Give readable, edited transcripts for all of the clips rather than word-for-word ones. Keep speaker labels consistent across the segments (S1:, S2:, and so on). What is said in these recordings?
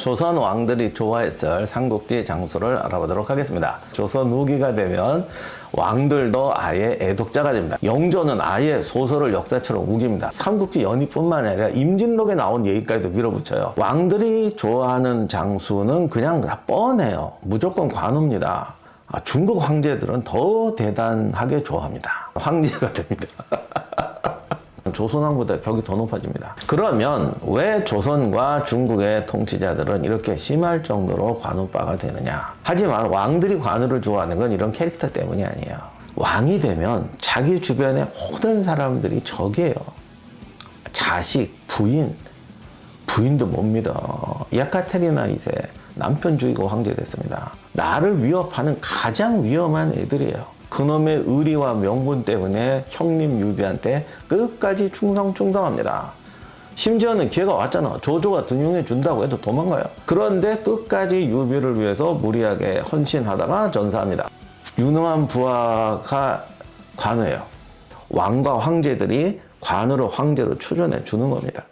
S1: 조선 왕들이 좋아했을 삼국지 장수를 알아보도록 하겠습니다. 조선 후기가 되면 왕들도 아예 애독자가 됩니다. 영조는 아예 소설을 역사처럼 우깁니다. 삼국지 연의뿐만 아니라 임진록에 나온 얘기까지도 밀어붙여요. 왕들이 좋아하는 장수는 그냥 다 뻔해요. 무조건 관우입니다. 중국 황제들은 더 대단하게 좋아합니다. 황제가 됩니다. 조선왕보다 격이 더 높아집니다. 그러면 왜 조선과 중국의 통치자들은 이렇게 심할 정도로 관우빠가 되느냐? 하지만 왕들이 관우를 좋아하는 건 이런 캐릭터 때문이 아니에요. 왕이 되면 자기 주변의 모든 사람들이 적이에요. 자식, 부인도 못 믿어. 예카테리나 2세 남편 죽이고 황제 됐습니다. 나를 위협하는 가장 위험한 애들이에요. 그놈의 의리와 명분 때문에 형님 유비한테 끝까지 충성합니다. 심지어는 기회가 왔잖아. 조조가 등용해 준다고 해도 도망가요. 그런데 끝까지 유비를 위해서 무리하게 헌신하다가 전사합니다. 유능한 부하가 관우예요. 왕과 황제들이 관우를 황제로 추존해 주는 겁니다.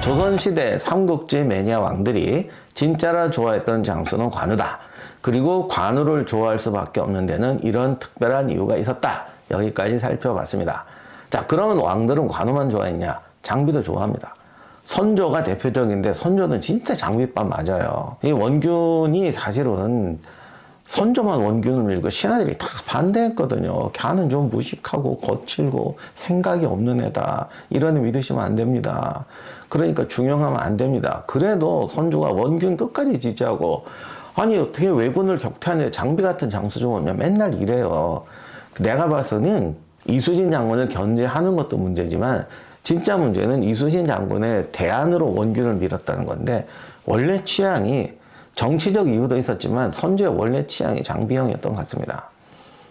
S1: 조선시대 삼국지 매니아 왕들이 진짜로 좋아했던 장수는 관우다. 그리고 관우를 좋아할 수밖에 없는 데는 이런 특별한 이유가 있었다. 여기까지 살펴봤습니다. 자, 그러면 왕들은 관우만 좋아했냐? 장비도 좋아합니다. 선조가 대표적인데 선조는 진짜 장비밥 맞아요. 이 원균이 사실은 선조만 원균을 밀고 신하들이 다 반대했거든요. 걔는 좀 무식하고 거칠고 생각이 없는 애다. 이런 애 믿으시면 안 됩니다. 그러니까 중용하면 안 됩니다. 그래도 선조가 원균 끝까지 지지하고, 아니 어떻게 왜군을 격퇴하는 장비 같은 장수 좀 오면 맨날 이래요. 내가 봐서는 이수진 장군을 견제하는 것도 문제지만 진짜 문제는 이수진 장군의 대안으로 원균을 밀었다는 건데, 원래 취향이 정치적 이유도 있었지만 선조의 원래 취향이 장비형이었던 것 같습니다.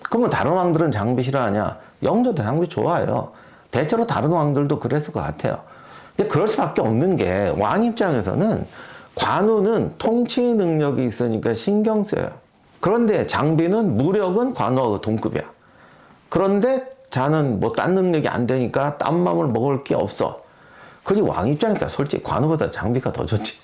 S1: 그러면 다른 왕들은 장비 싫어하냐? 영조도 장비 좋아해요. 대체로 다른 왕들도 그랬을 것 같아요. 근데 그럴 수밖에 없는 게, 왕 입장에서는 관우는 통치 능력이 있으니까 신경 써요. 그런데 장비는 무력은 관우하고 동급이야. 그런데 자는 뭐 딴 능력이 안 되니까 딴 맘을 먹을 게 없어. 그리고 왕 입장에서 솔직히 관우보다 장비가 더 좋지.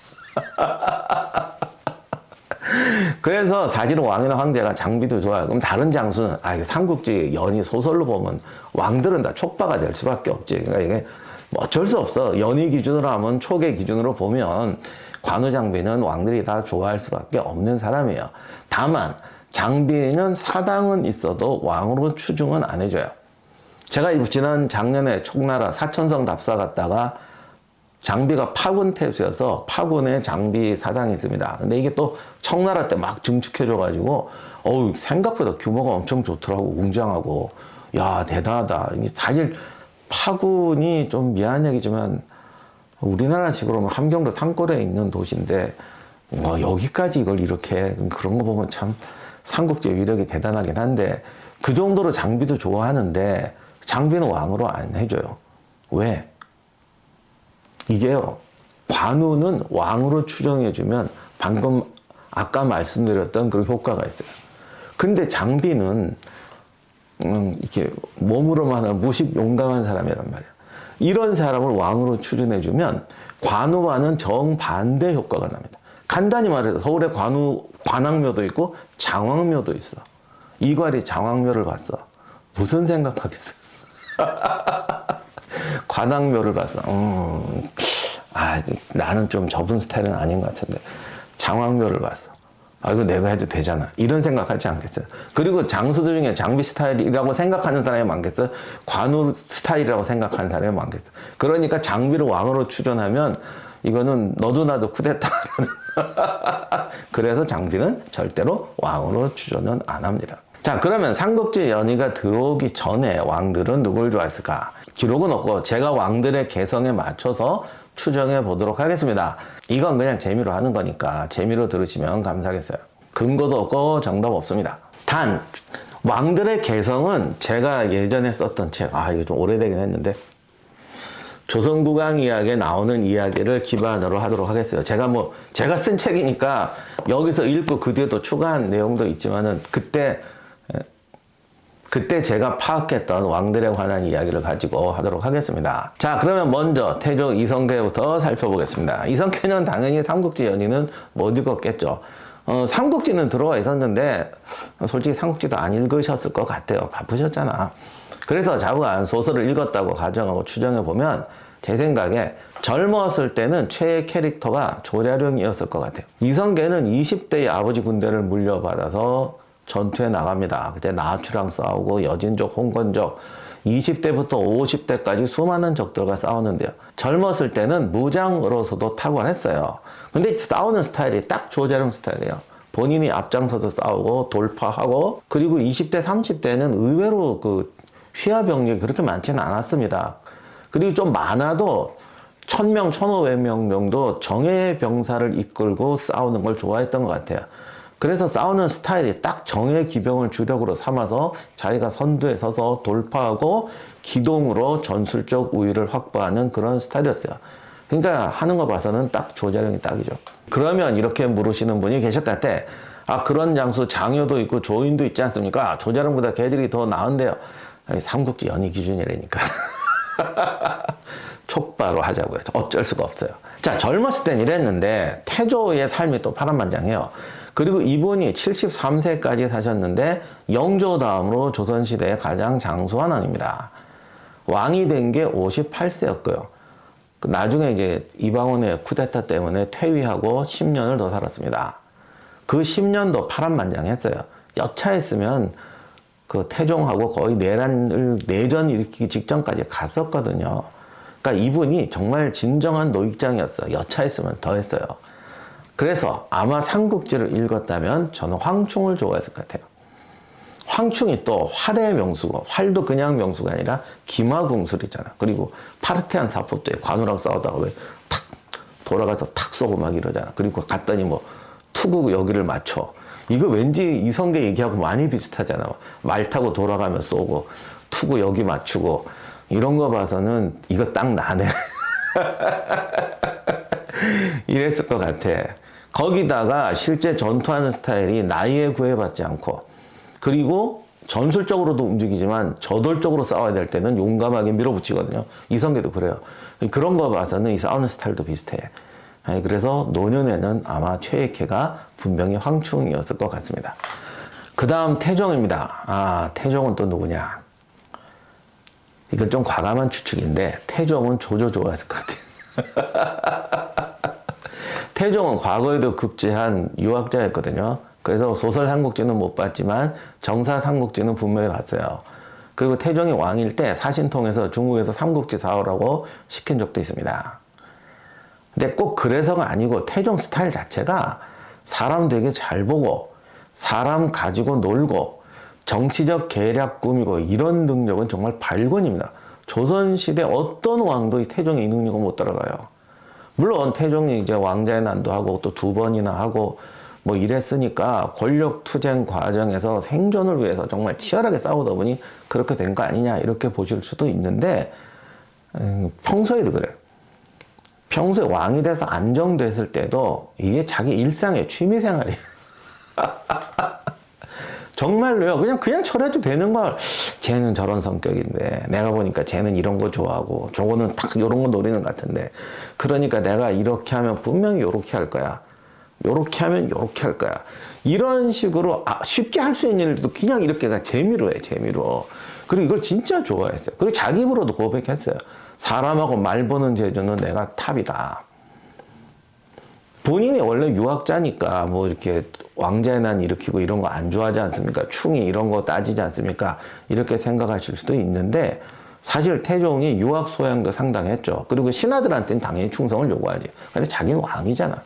S1: 그래서 사실은 왕이나 황제가 장비도 좋아요. 그럼 다른 장수는, 삼국지 연희 소설로 보면 왕들은 다 촉박가 될 수밖에 없지. 그러니까 이게 어쩔 수 없어. 연희 기준으로 하면, 촉의 기준으로 보면 관우 장비는 왕들이 다 좋아할 수밖에 없는 사람이에요. 다만 장비에는 사당은 있어도 왕으로 추중은 안 해줘요. 제가 지난 작년에 촉나라 사천성 답사 갔다가 장비가 파군 태수여서 파군에 장비 사당이 있습니다. 근데 이게 또 청나라 때 막 증축해줘가지고, 생각보다 규모가 엄청 좋더라고. 웅장하고. 야, 대단하다. 사실 파군이 좀 미안한 얘기지만 우리나라 식으로 함경도 산골에 있는 도시인데, 여기까지 이걸 이렇게, 그런 거 보면 참 삼국지의 위력이 대단하긴 한데, 그 정도로 장비도 좋아하는데 장비는 왕으로 안 해줘요. 왜? 이게요, 관우는 왕으로 추정해주면 방금 아까 말씀드렸던 그런 효과가 있어요. 근데 장비는 이렇게 몸으로만 하는 무식 용감한 사람이란 말이에요. 이런 사람을 왕으로 추진해주면 관우와는 정반대 효과가 납니다. 간단히 말해서 서울에 관악묘도 있고 장왕묘도 있어. 이괄이 장왕묘를 봤어. 무슨 생각하겠어? 관악묘를 봤어. 나는 좀 접은 스타일은 아닌 것 같은데 장왕묘를 봤어. 이거 내가 해도 되잖아. 이런 생각하지 않겠어요? 그리고 장수들 중에 장비 스타일이라고 생각하는 사람이 많겠어요? 관우 스타일이라고 생각하는 사람이 많겠어요? 그러니까 장비를 왕으로 추존하면 이거는 너도 나도 쿠데타라는. 그래서 장비는 절대로 왕으로 추존은 안 합니다. 자, 그러면 삼국지 연희가 들어오기 전에 왕들은 누굴 좋아했을까? 기록은 없고 제가 왕들의 개성에 맞춰서 추정해 보도록 하겠습니다. 이건 그냥 재미로 하는 거니까 재미로 들으시면 감사하겠어요. 근거도 없고 정답 없습니다. 단 왕들의 개성은 제가 예전에 썼던 책, 이거 좀 오래되긴 했는데, 조선국왕 이야기에 나오는 이야기를 기반으로 하도록 하겠어요. 제가 쓴 책이니까 여기서 읽고 그 뒤에 또 추가한 내용도 있지만은, 그때 그때 제가 파악했던 왕들에 관한 이야기를 가지고 하도록 하겠습니다. 자, 그러면 먼저 태종 이성계부터 살펴보겠습니다. 이성계는 당연히 삼국지 연의는 못 읽었겠죠. 삼국지는 들어와 있었는데 솔직히 삼국지도 안 읽으셨을 것 같아요. 바쁘셨잖아. 그래서 자우가 소설을 읽었다고 가정하고 추정해보면 제 생각에 젊었을 때는 최애 캐릭터가 조자룡이었을 것 같아요. 이성계는 20대의 아버지 군대를 물려받아서 전투에 나갑니다. 그때 나아추랑 싸우고 여진족, 홍건족, 20대부터 50대까지 수많은 적들과 싸우는데요. 젊었을 때는 무장으로서도 탁월했어요. 근데 싸우는 스타일이 딱 조자룡 스타일이에요. 본인이 앞장서서 싸우고 돌파하고, 그리고 20대, 30대는 의외로 그 휘하 병력이 그렇게 많지는 않았습니다. 그리고 좀 많아도 1000명, 1500명 정도 정예 병사를 이끌고 싸우는 걸 좋아했던 것 같아요. 그래서 싸우는 스타일이 딱 정예 기병을 주력으로 삼아서 자기가 선두에 서서 돌파하고 기동으로 전술적 우위를 확보하는 그런 스타일이었어요. 그러니까 하는 거 봐서는 딱 조자룡이 딱이죠. 그러면 이렇게 물으시는 분이 계실 것 같아. 아, 그런 장수 장효도 있고 조인도 있지 않습니까? 조자룡보다 걔들이 더 나은데요. 아니, 삼국지 연의 기준이라니까. 촉바로 하자고요. 어쩔 수가 없어요. 자, 젊었을 땐 이랬는데 태조의 삶이 또 파란만장해요. 그리고 이분이 73세까지 사셨는데 영조 다음으로 조선시대의 가장 장수한 왕입니다. 왕이 된 게 58세였고요. 나중에 이제 이방원의 쿠데타 때문에 퇴위하고 10년을 더 살았습니다. 그 10년도 파란만장했어요. 여차했으면 그 태종하고 거의 내전 일으키기 직전까지 갔었거든요. 그러니까 이분이 정말 진정한 노익장이었어요. 여차했으면 더 했어요. 그래서 아마 삼국지를 읽었다면 저는 황충을 좋아했을 것 같아요. 황충이 또 활의 명수고, 활도 그냥 명수가 아니라 기마궁술이잖아. 그리고 파르테안 사포 때 관우랑 싸우다가 왜 탁 돌아가서 탁 쏘고 막 이러잖아. 그리고 갔더니 뭐 투구 여기를 맞춰. 이거 왠지 이성계 얘기하고 많이 비슷하잖아. 말 타고 돌아가며 쏘고 투구 여기 맞추고 이런 거 봐서는 이거 딱 나네. 이랬을 것 같아. 거기다가 실제 전투하는 스타일이 나이에 구애받지 않고, 그리고 전술적으로도 움직이지만 저돌적으로 싸워야 될 때는 용감하게 밀어붙이거든요. 이성계도 그래요. 그런 거 봐서는 이 싸우는 스타일도 비슷해. 그래서 노년에는 아마 최애캐가 분명히 황충이었을 것 같습니다. 그 다음 태종입니다. 아, 태종은 또 누구냐? 이건 좀 과감한 추측인데 태종은 조조 좋아했을 것 같아요. 태종은 과거에도 급제한 유학자였거든요. 그래서 소설 삼국지는 못 봤지만 정사 삼국지는 분명히 봤어요. 그리고 태종이 왕일 때 사신통에서 중국에서 삼국지 사오라고 시킨 적도 있습니다. 근데 꼭 그래서가 아니고 태종 스타일 자체가 사람 되게 잘 보고 사람 가지고 놀고 정치적 계략 꾸미고 이런 능력은 정말 발권입니다. 조선시대 어떤 왕도 이 태종의 이 능력은 못 따라가요. 물론 태종이 이제 왕자의 난도 하고 또 2번이나 하고 뭐 이랬으니까 권력 투쟁 과정에서 생존을 위해서 정말 치열하게 싸우다 보니 그렇게 된 거 아니냐 이렇게 보실 수도 있는데 평소에도 그래요. 평소에 왕이 돼서 안정됐을 때도 이게 자기 일상의 취미생활이에요. 정말로요. 그냥 철해도 되는 걸. 쟤는 저런 성격인데 내가 보니까 쟤는 이런 거 좋아하고 저거는 딱 이런 거 노리는 것 같은데 그러니까 내가 이렇게 하면 분명히 이렇게 할 거야. 요렇게 하면 이렇게 할 거야. 이런 식으로 쉽게 할 수 있는 일도 그냥 이렇게 재미로 해. 재미로. 그리고 이걸 진짜 좋아했어요. 그리고 자기 입으로도 고백했어요. 사람하고 말 보는 재주는 내가 탑이다. 본인이 원래 유학자니까 뭐 이렇게 왕자의 난 일으키고 이런 거 안 좋아하지 않습니까? 충이 이런 거 따지지 않습니까? 이렇게 생각하실 수도 있는데 사실 태종이 유학 소양도 상당했죠. 그리고 신하들한테는 당연히 충성을 요구하지. 근데 자기는 왕이잖아.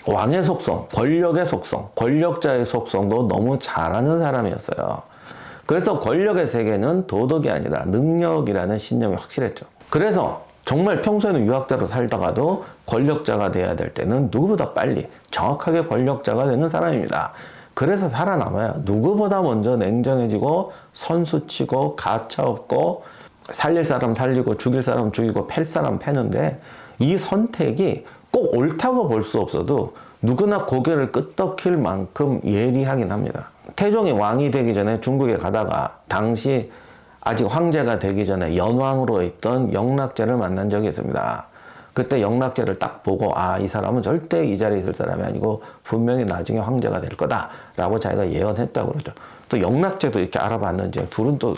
S1: 왕의 속성, 권력의 속성, 권력자의 속성도 너무 잘 아는 사람이었어요. 그래서 권력의 세계는 도덕이 아니라 능력이라는 신념이 확실했죠. 그래서 정말 평소에는 유학자로 살다가도 권력자가 돼야 될 때는 누구보다 빨리 정확하게 권력자가 되는 사람입니다. 그래서 살아남아요. 누구보다 먼저 냉정해지고 선수치고 가차없고 살릴 사람 살리고 죽일 사람 죽이고 팰 사람 패는데 이 선택이 꼭 옳다고 볼 수 없어도 누구나 고개를 끄덕일 만큼 예리하긴 합니다. 태종이 왕이 되기 전에 중국에 가다가 당시 아직 황제가 되기 전에 연왕으로 있던 영락제를 만난 적이 있습니다. 그때 영락제를 딱 보고 아, 이 사람은 절대 이 자리에 있을 사람이 아니고 분명히 나중에 황제가 될 거다라고 자기가 예언했다고 그러죠. 또 영락제도 이렇게 알아봤는지 둘은 또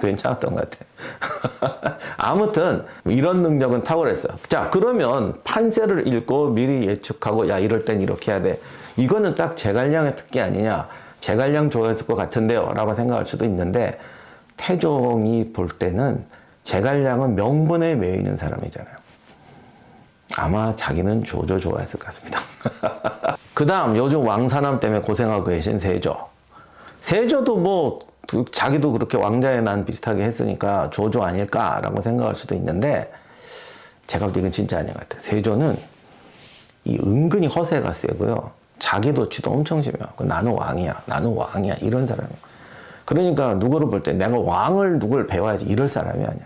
S1: 괜찮았던 것 같아요. 아무튼 이런 능력은 탁월했어요. 자, 그러면 판세를 읽고 미리 예측하고 야, 이럴 땐 이렇게 해야 돼. 이거는 딱 제갈량의 특기 아니냐. 제갈량 좋아했을 것 같은데요 라고 생각할 수도 있는데 태종이 볼 때는 제갈량은 명분에 매여 있는 사람이잖아요. 아마 자기는 조조 좋아했을 것 같습니다. 그 다음 요즘 왕사남 때문에 고생하고 계신 세조. 세조도 뭐 자기도 그렇게 왕자의 난 비슷하게 했으니까 조조 아닐까라고 생각할 수도 있는데 제가 볼 때 이건 진짜 아닌 것 같아요. 세조는 이 은근히 허세가 세고요. 자기 도취도 엄청 심해요. 나는 왕이야. 나는 왕이야. 이런 사람이에요. 그러니까 누구를 볼 때 내가 왕을 누굴 배워야지 이럴 사람이 아니야.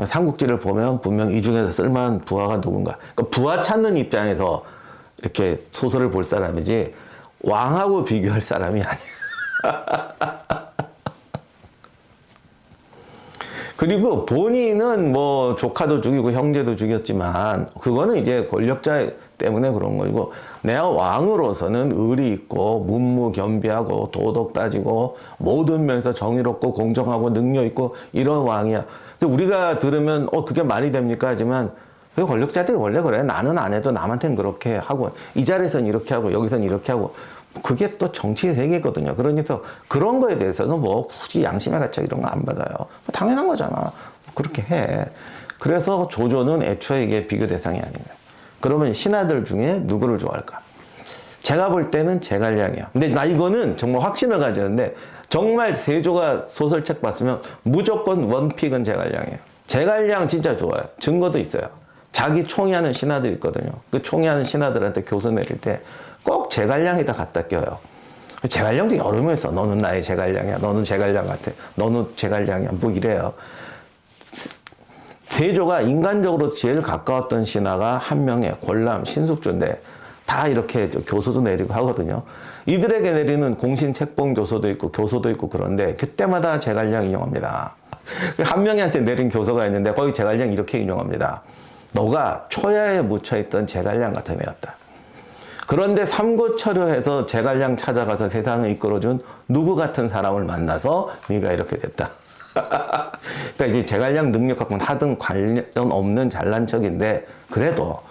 S1: 삼국지를 보면 분명 이 중에서 쓸만한 부하가 누군가. 그러니까 부하 찾는 입장에서 이렇게 소설을 볼 사람이지 왕하고 비교할 사람이 아니야. 그리고 본인은 뭐 조카도 죽이고 형제도 죽였지만 그거는 이제 권력자 때문에 그런 거고 내가 왕으로서는 의리 있고 문무겸비하고 도덕 따지고 모든 면에서 정의롭고 공정하고 능력 있고 이런 왕이야. 근데 우리가 들으면 그게 말이 됩니까? 하지만 그 권력자들이 원래 그래. 나는 안 해도 남한테는 그렇게 하고 이 자리에서는 이렇게 하고 여기서는 이렇게 하고 그게 또 정치 세계거든요. 그러니까 그런 거에 대해서는 뭐 굳이 양심의 가책 이런 거 안 받아요. 당연한 거잖아. 그렇게 해. 그래서 조조는 애초에 이게 비교 대상이 아니에요. 그러면 신하들 중에 누구를 좋아할까? 제가 볼 때는 제갈량이야. 근데 나 이거는 정말 확신을 가졌는데 정말 세조가 소설책 봤으면 무조건 원픽은 제갈량이에요. 제갈량 진짜 좋아요. 증거도 있어요. 자기 총애하는 신하들 있거든요. 그 총애하는 신하들한테 교수 내릴 때 꼭 제갈량에다 갖다 껴요. 제갈량도 여러 명 있어. 너는 나의 제갈량이야. 너는 제갈량 같아. 너는 제갈량이야. 뭐 이래요. 세조가 인간적으로 제일 가까웠던 신하가 한 명의 권람, 신숙주인데 다 이렇게 교수도 내리고 하거든요. 이들에게 내리는 공신 책봉 교서도 있고 교서도 있고 그런데 그때마다 제갈량 인용합니다. 한 명한테 내린 교서가 있는데 거기 제갈량 이렇게 인용합니다. 너가 초야에 묻혀있던 제갈량 같은 애였다. 그런데 삼고초려해서 제갈량 찾아가서 세상을 이끌어준 누구 같은 사람을 만나서 네가 이렇게 됐다. 그러니까 이제 제갈량 능력하고는 하등 관련 없는 잘난 척인데 그래도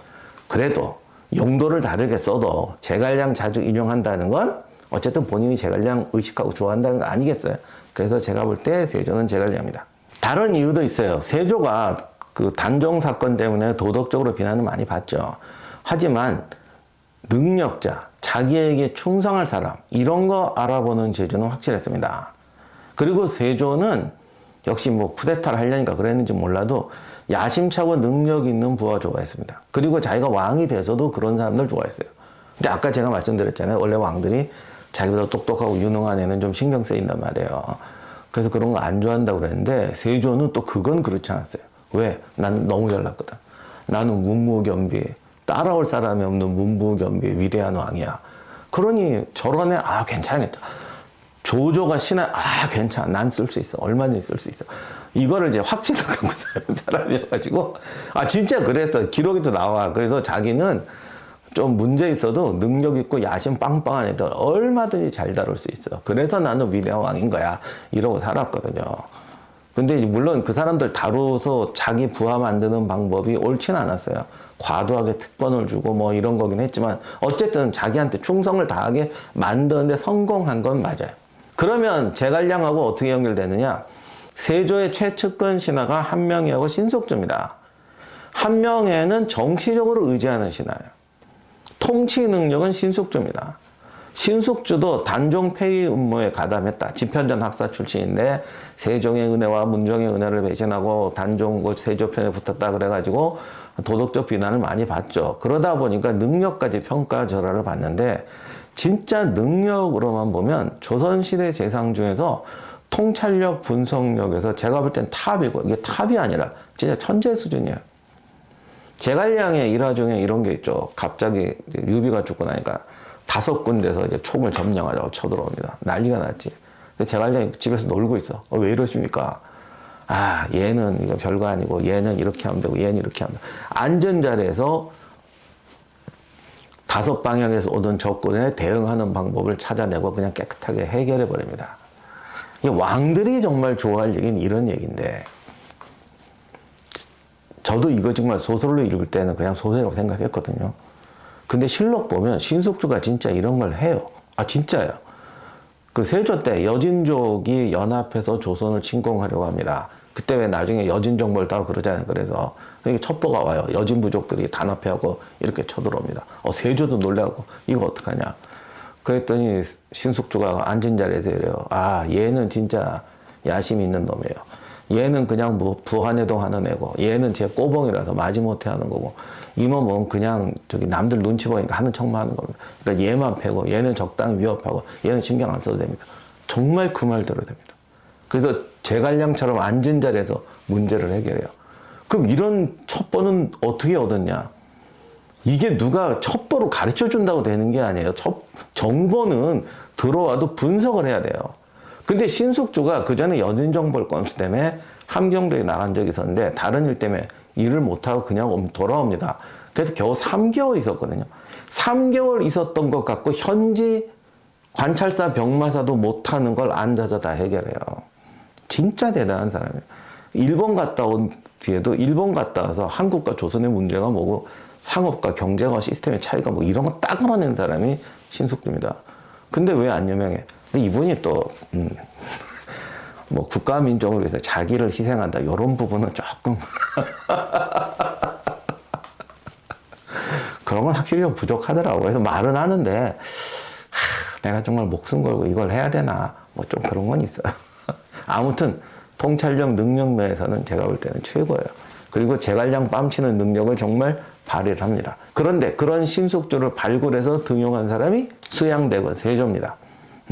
S1: 용도를 다르게 써도 제갈량 자주 인용한다는 건 어쨌든 본인이 제갈량 의식하고 좋아한다는 거 아니겠어요? 그래서 제가 볼 때 세조는 제갈량입니다. 다른 이유도 있어요. 세조가 그 단종 사건 때문에 도덕적으로 비난을 많이 받죠. 하지만 능력자, 자기에게 충성할 사람 이런 거 알아보는 재주는 확실했습니다. 그리고 세조는 역시 뭐 쿠데타를 하려니까 그랬는지 몰라도 야심차고 능력 있는 부하 좋아했습니다. 그리고 자기가 왕이 돼서도 그런 사람들 좋아했어요. 근데 아까 제가 말씀드렸잖아요. 원래 왕들이 자기보다 똑똑하고 유능한 애는 좀 신경 쓰인단 말이에요. 그래서 그런 거 안 좋아한다고 그랬는데 세조는 또 그건 그렇지 않았어요. 왜? 난 너무 잘났거든. 나는 문무겸비, 따라올 사람이 없는 문무겸비 위대한 왕이야. 그러니 저런 애 괜찮겠다. 조조가 신하 괜찮아. 난 쓸 수 있어. 얼마든지 쓸 수 있어. 이거를 이제 확신을 갖고 사는 사람이어가지고 진짜 그랬어. 기록에도 나와. 그래서 자기는 좀 문제 있어도 능력 있고 야심 빵빵한 애들 얼마든지 잘 다룰 수 있어. 그래서 나는 위대한 왕인 거야. 이러고 살았거든요. 근데 물론 그 사람들 다루어서 자기 부하 만드는 방법이 옳지는 않았어요. 과도하게 특권을 주고 뭐 이런 거긴 했지만 어쨌든 자기한테 충성을 다하게 만드는데 성공한 건 맞아요. 그러면 제갈량하고 어떻게 연결되느냐? 세조의 최측근 신하가 한명회하고 신숙주입니다. 한명회는 정치적으로 의지하는 신하예요. 통치 능력은 신숙주입니다. 신숙주도 단종 폐위 음모에 가담했다. 집현전 학사 출신인데 세종의 은혜와 문종의 은혜를 배신하고 단종 세조 편에 붙었다 그래가지고 도덕적 비난을 많이 받죠. 그러다 보니까 능력까지 평가절하를 받는데 진짜 능력으로만 보면 조선시대 재상 중에서 통찰력, 분석력에서 제가 볼 땐 탑이고 이게 탑이 아니라 진짜 천재 수준이에요. 제갈량의 일화 중에 이런 게 있죠. 갑자기 유비가 죽고 나니까 5군데서 이제 총을 점령하자고 쳐들어옵니다. 난리가 났지. 제갈량이 집에서 놀고 있어. 왜 이러십니까? 아, 얘는 이거 별거 아니고 얘는 이렇게 하면 되고 얘는 이렇게 하면 되고. 안전 자리에서 5방향에서 오던 적군에 대응하는 방법을 찾아내고 그냥 깨끗하게 해결해 버립니다. 왕들이 정말 좋아할 얘기는 이런 얘기인데, 저도 이거 정말 소설로 읽을 때는 그냥 소설이라고 생각했거든요. 근데 실록 보면 신숙주가 진짜 이런 걸 해요. 아, 진짜요. 그 세조 때 여진족이 연합해서 조선을 침공하려고 합니다. 그때 왜 나중에 여진 정벌 따고 그러잖아요. 그래서 첩보가 와요. 여진 부족들이 단합해하고 이렇게 쳐들어옵니다. 세조도 놀래갖고 이거 어떡하냐. 그랬더니 신숙주가 앉은 자리에서 이래요. 아, 얘는 진짜 야심 있는 놈이에요. 얘는 그냥 뭐 부한해동 하는 애고, 얘는 제 꼬봉이라서 마지못해 하는 거고, 이놈은 그냥 저기 남들 눈치 보니까 하는 척만 하는 겁니다. 그러니까 얘만 패고, 얘는 적당히 위협하고, 얘는 신경 안 써도 됩니다. 정말 그 말대로 됩니다. 그래서 제갈량처럼 앉은 자리에서 문제를 해결해요. 그럼 이런 첩보는 어떻게 얻었냐? 이게 누가 첩보로 가르쳐 준다고 되는 게 아니에요. 정보는 들어와도 분석을 해야 돼요. 근데 신숙주가 그 전에 여진정벌 건수 때문에 함경도에 나간 적이 있었는데 다른 일 때문에 일을 못하고 그냥 돌아옵니다. 그래서 겨우 3개월 있었거든요. 3개월 있었던 것 같고 현지 관찰사 병마사도 못하는 걸 앉아서 다 해결해요. 진짜 대단한 사람이에요. 일본 갔다 온 뒤에도 일본 갔다 와서 한국과 조선의 문제가 뭐고 상업과 경제와 시스템의 차이가 뭐 이런 거 딱 알아낸 사람이 신숙주입니다. 근데 왜 안 유명해? 근데 이분이 또 뭐 국가 민족을 위해서 자기를 희생한다 이런 부분은 조금 그런 건 확실히 좀 부족하더라고. 그래서 말은 하는데 내가 정말 목숨 걸고 이걸 해야 되나 뭐 좀 그런 건 있어요. 아무튼 통찰력 능력 면에서는 제가 볼 때는 최고예요. 그리고 제갈량 뺨치는 능력을 정말 발휘를 합니다. 그런데 그런 신숙주를 발굴해서 등용한 사람이 수양대군 세조입니다.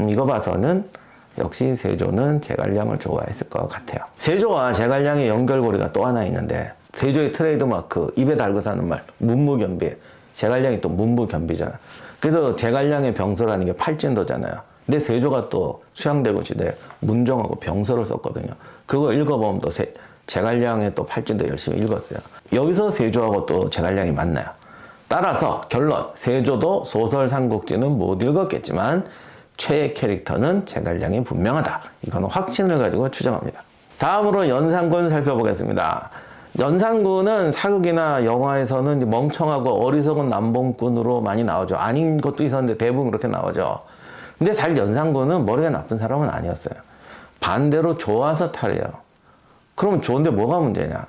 S1: 이거 봐서는 역시 세조는 제갈량을 좋아했을 것 같아요. 세조와 제갈량의 연결고리가 또 하나 있는데, 세조의 트레이드마크 입에 달고 사는 말 문무겸비. 제갈량이 또 문무겸비잖아. 그래서 제갈량의 병서라는 게 팔진도잖아요. 근데 세조가 또 수양대군 시대에 문정하고 병서를 썼거든요. 그거 읽어보면 또 제갈량의 또 팔진도 열심히 읽었어요. 여기서 세조하고 또 제갈량이 만나요. 따라서 결론, 세조도 소설 삼국지는 못 읽었겠지만 최애 캐릭터는 제갈량이 분명하다. 이거는 확신을 가지고 추정합니다. 다음으로 연산군 살펴보겠습니다. 연산군은 사극이나 영화에서는 멍청하고 어리석은 남봉꾼으로 많이 나오죠. 아닌 것도 있었는데 대부분 그렇게 나오죠. 근데 사실 연산군은 머리가 나쁜 사람은 아니었어요. 반대로 좋아서 탈이에요. 그러면 좋은데 뭐가 문제냐?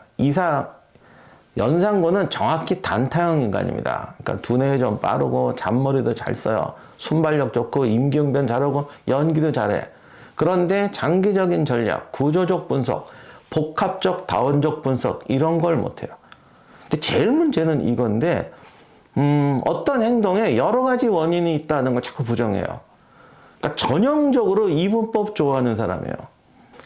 S1: 연산군은 정확히 단타형 인간입니다. 그러니까 두뇌 좀 빠르고 잔머리도 잘 써요. 순발력 좋고 임기응변 잘하고 연기도 잘해. 그런데 장기적인 전략, 구조적 분석, 복합적 다원적 분석 이런 걸 못해요. 근데 제일 문제는 이건데 어떤 행동에 여러 가지 원인이 있다는 걸 자꾸 부정해요. 그러니까 전형적으로 이분법 좋아하는 사람이에요.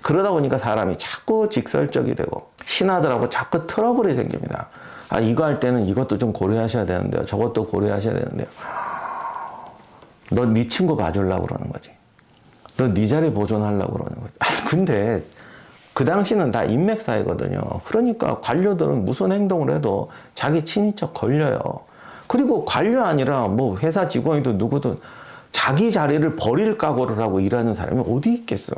S1: 그러다 보니까 사람이 자꾸 직설적이 되고 신하들하고 자꾸 트러블이 생깁니다. 아, 이거 할 때는 이것도 좀 고려하셔야 되는데요. 저것도 고려하셔야 되는데요. 너 네 친구 봐주려고 그러는 거지. 너 네 자리 보존하려고 그러는 거지. 아, 근데 그 당시는 다 인맥 사회거든요. 그러니까 관료들은 무슨 행동을 해도 자기 친인척 걸려요. 그리고 관료 아니라 뭐 회사 직원이든 누구든 자기 자리를 버릴 각오를 하고 일하는 사람이 어디 있겠어.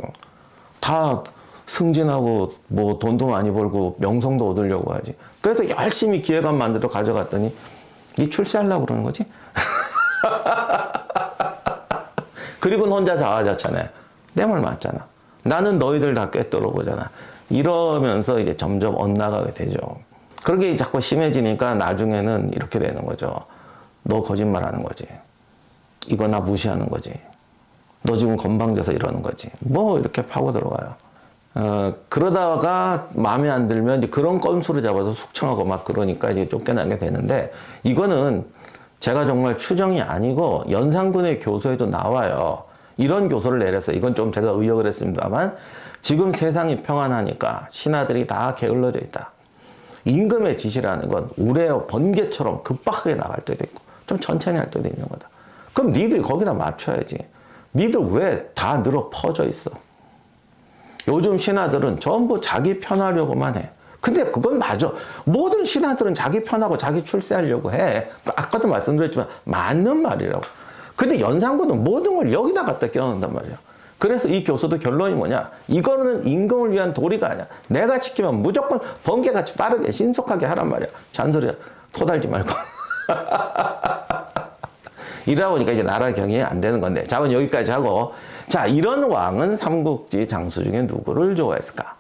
S1: 다 승진하고 뭐 돈도 많이 벌고 명성도 얻으려고 하지. 그래서 열심히 기획안 만들어 가져갔더니 네 출세하려고 그러는 거지? 그리고는 혼자 자화자찬해. 내 말 맞잖아. 나는 너희들 다 꿰뚫어 보잖아. 이러면서 이제 점점 엇나가게 되죠. 그렇게 자꾸 심해지니까 나중에는 이렇게 되는 거죠. 너 거짓말하는 거지. 이거 나 무시하는 거지. 너 지금 건방져서 이러는 거지. 뭐 이렇게 파고 들어가요. 그러다가 마음에 안 들면 이제 그런 건수를 잡아서 숙청하고 막 그러니까 이제 쫓겨나게 되는데, 이거는 제가 정말 추정이 아니고 연산군의 교서에도 나와요. 이런 교서를 내렸어요. 이건 좀 제가 의역을 했습니다만, 지금 세상이 평안하니까 신하들이 다 게을러져 있다. 임금의 지시라는 건 우레 번개처럼 급박하게 나갈 때도 있고 좀 천천히 할 때도 있는 거다. 그럼 니들이 거기다 맞춰야지. 니들 왜 다 늘어 퍼져 있어? 요즘 신하들은 전부 자기 편하려고만 해. 근데 그건 맞아. 모든 신하들은 자기 편하고 자기 출세하려고 해. 아까도 말씀드렸지만 맞는 말이라고. 근데 연산군은 모든 걸 여기다 갖다 껴넣는단 말이야. 그래서 이 교수도 결론이 뭐냐? 이거는 임금을 위한 도리가 아니야. 내가 지키면 무조건 번개같이 빠르게 신속하게 하란 말이야. 잔소리야. 토달지 말고. 이러다 보니까 이제 나라 경영이 안 되는 건데. 자, 오늘 여기까지 하고. 자, 이런 왕은 삼국지 장수 중에 누구를 좋아했을까?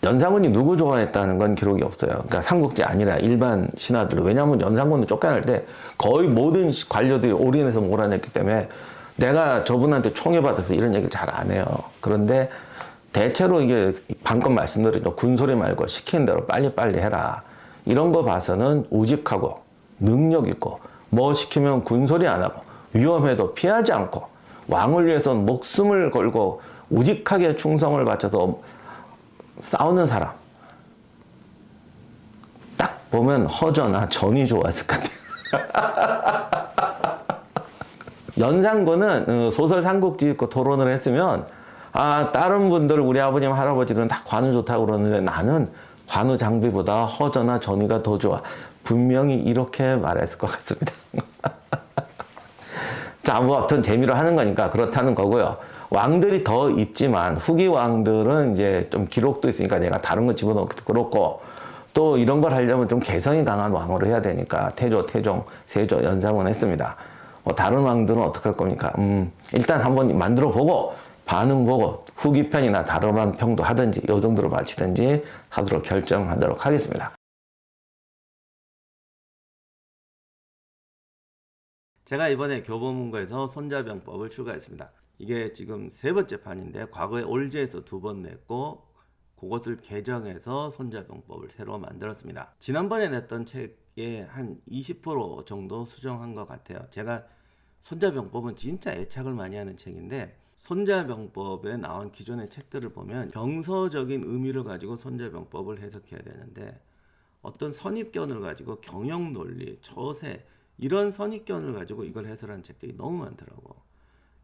S1: 연산군이 누구 좋아했다는 건 기록이 없어요. 그러니까 삼국지 아니라 일반 신하들. 왜냐하면 연산군을 쫓겨날 때 거의 모든 관료들이 올인해서 몰아냈기 때문에 내가 저분한테 총애받아서 이런 얘기를 잘 안 해요. 그런데 대체로 이게 방금 말씀드린 군소리 말고 시키는 대로 빨리빨리 해라. 이런 거 봐서는 우직하고 능력 있고 뭐 시키면 군소리 안 하고 위험해도 피하지 않고 왕을 위해서는 목숨을 걸고 우직하게 충성을 바쳐서 싸우는 사람. 딱 보면 허저나 전이 좋았을 것 같아요. 연산군은 소설 삼국지 읽고 토론을 했으면 다른 분들 우리 아버님 할아버지들은 다 관우 좋다고 그러는데 나는 관우 장비보다 허저나 전이가 더 좋아. 분명히 이렇게 말했을 것 같습니다. 자, 뭐 어떤 재미로 하는 거니까 그렇다는 거고요. 왕들이 더 있지만 후기 왕들은 이제 좀 기록도 있으니까 내가 다른 거 집어넣기도 그렇고 또 이런 걸 하려면 좀 개성이 강한 왕으로 해야 되니까 태조, 태종, 세조, 연산군 했습니다. 다른 왕들은 어떻게 할 겁니까? 일단 한번 만들어 보고 반응 보고 후기 편이나 다른 평도 하든지 이 정도로 마치든지 하도록 결정하도록 하겠습니다.
S2: 제가 이번에 교보문고에서 손자병법을 출간했습니다. 이게 지금 3번째 판인데 과거에 올제에서 2번 냈고 그것을 개정해서 손자병법을 새로 만들었습니다. 지난번에 냈던 책의 한 20% 정도 수정한 것 같아요. 제가 손자병법은 진짜 애착을 많이 하는 책인데 손자병법에 나온 기존의 책들을 보면 병서적인 의미를 가지고 손자병법을 해석해야 되는데 어떤 선입견을 가지고 경영논리, 처세 이런 선입견을 가지고 이걸 해설하는 책들이 너무 많더라고.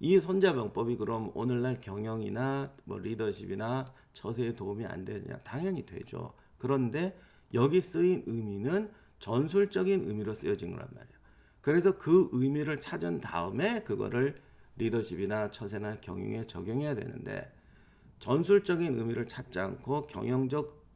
S2: 이 손자병법이 그럼 오늘날 경영이나 뭐 리더십이나 처세에 도움이 안 되느냐? 당연히 되죠. 그런데 여기 쓰인 의미는 전술적인 의미로 쓰여진 거란 말이에요. 그래서 그 의미를 찾은 다음에 그거를 리더십이나 처세나 경영에 적용해야 되는데 전술적인 의미를 찾지 않고 경영적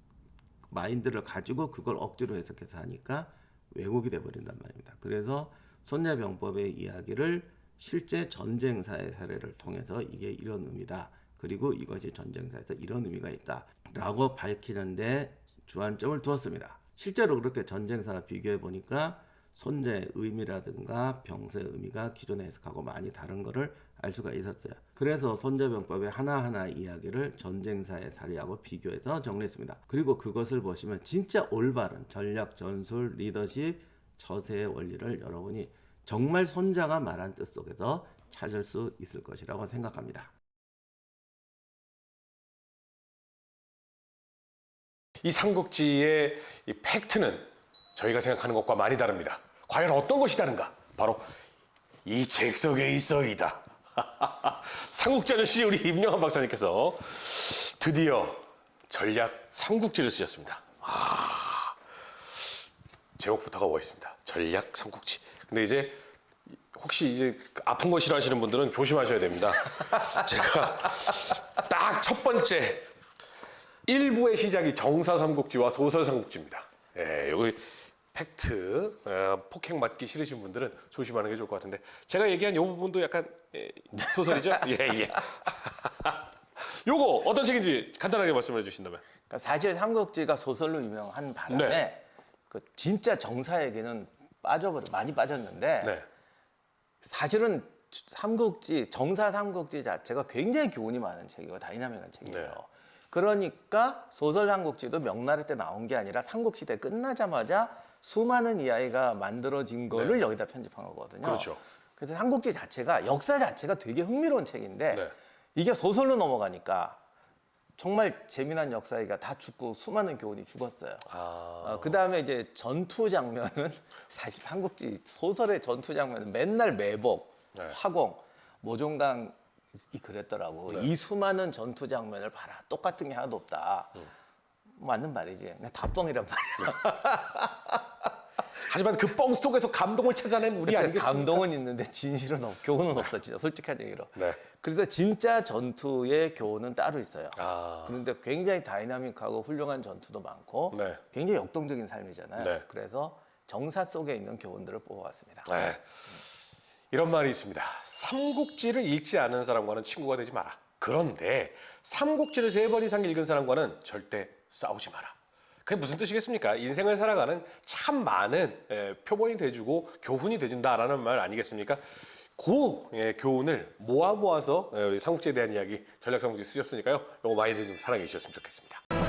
S2: 마인드를 가지고 그걸 억지로 해석해서 하니까 왜곡이 돼버린단 말입니다. 그래서 손자병법의 이야기를 실제 전쟁사의 사례를 통해서 이게 이런 의미다. 그리고 이것이 전쟁사에서 이런 의미가 있다. 라고 밝히는데 주안점을 두었습니다. 실제로 그렇게 전쟁사와 비교해 보니까 손자의 의미라든가 병서의 의미가 기존에 해석하고 많이 다른 거를 알 수가 있었어요. 그래서 손자병법의 하나하나 이야기를 전쟁사의 사례하고 비교해서 정리했습니다. 그리고 그것을 보시면 진짜 올바른 전략, 전술, 리더십, 처세의 원리를 여러분이 정말 손자가 말한 뜻 속에서 찾을 수 있을 것이라고 생각합니다.
S3: 이 삼국지의 이 팩트는 저희가 생각하는 것과 많이 다릅니다. 과연 어떤 것이 다른가? 바로 이 책 속에 있어이다. 삼국지 아저씨 우리 임영환 박사님께서 드디어 전략 삼국지를 쓰셨습니다. 제목부터가 멋있습니다. 전략 삼국지. 근데 이제 혹시 이제 아픈 거 싫어하시는 분들은 조심하셔야 됩니다. 제가 딱 첫 번째 1부의 시작이 정사 삼국지와 소설 삼국지입니다. 예, 여기 팩트, 폭행 맞기 싫으신 분들은 조심하는 게 좋을 것 같은데 제가 얘기한 이 부분도 약간 소설이죠? 예. 요거 어떤 책인지 간단하게 말씀해 주신다면.
S1: 그러니까 사실 삼국지가 소설로 유명한 바람에
S3: 네.
S1: 그 진짜 정사에게는 많이 빠졌는데
S3: 네.
S1: 사실은 삼국지, 정사 삼국지 자체가 굉장히 교훈이 많은 책이고 다이나믹한 책이에요.
S3: 네.
S1: 그러니까 소설 삼국지도 명나라 때 나온 게 아니라 삼국시대 끝나자마자 수많은 이야기가 만들어진 거를
S3: 네.
S1: 여기다 편집한 거거든요.
S3: 그렇죠.
S1: 그래서 삼국지 자체가 역사 자체가 되게 흥미로운 책인데
S3: 네.
S1: 이게 소설로 넘어가니까 정말 재미난 역사가 다 죽고 수많은 교훈이 죽었어요.
S3: 아,
S1: 그 다음에 이제 전투 장면은 사실 삼국지 소설의 전투 장면은 맨날 매복,
S3: 네.
S1: 화공, 모종강이 그랬더라고. 이 수많은 전투 장면을 봐라. 똑같은 게 하나도 없다. 맞는 말이지. 그냥 다 뻥이란 말이야.
S3: 하지만 그 뻥 속에서 감동을 찾아낸 우리 아니겠습니까?
S1: 감동은 있는데 진실은 교훈은 없어. 진짜 솔직한 얘기로.
S3: 네.
S1: 그래서 진짜 전투의 교훈은 따로 있어요.
S3: 아,
S1: 그런데 굉장히 다이나믹하고 훌륭한 전투도 많고
S3: 네.
S1: 굉장히 역동적인 삶이잖아요.
S3: 네.
S1: 그래서 정사 속에 있는 교훈들을 뽑아왔습니다.
S3: 네. 이런 말이 있습니다. 삼국지를 읽지 않은 사람과는 친구가 되지 마라. 그런데 삼국지를 3번 이상 읽은 사람과는 절대 싸우지 마라. 그게 무슨 뜻이겠습니까? 인생을 살아가는 참 많은 표본이 돼주고 교훈이 돼준다라는 말 아니겠습니까? 그 교훈을 모아서 우리 삼국지에 대한 이야기 전략 삼국지 쓰셨으니까요. 이거 많이들 좀 사랑해 주셨으면 좋겠습니다.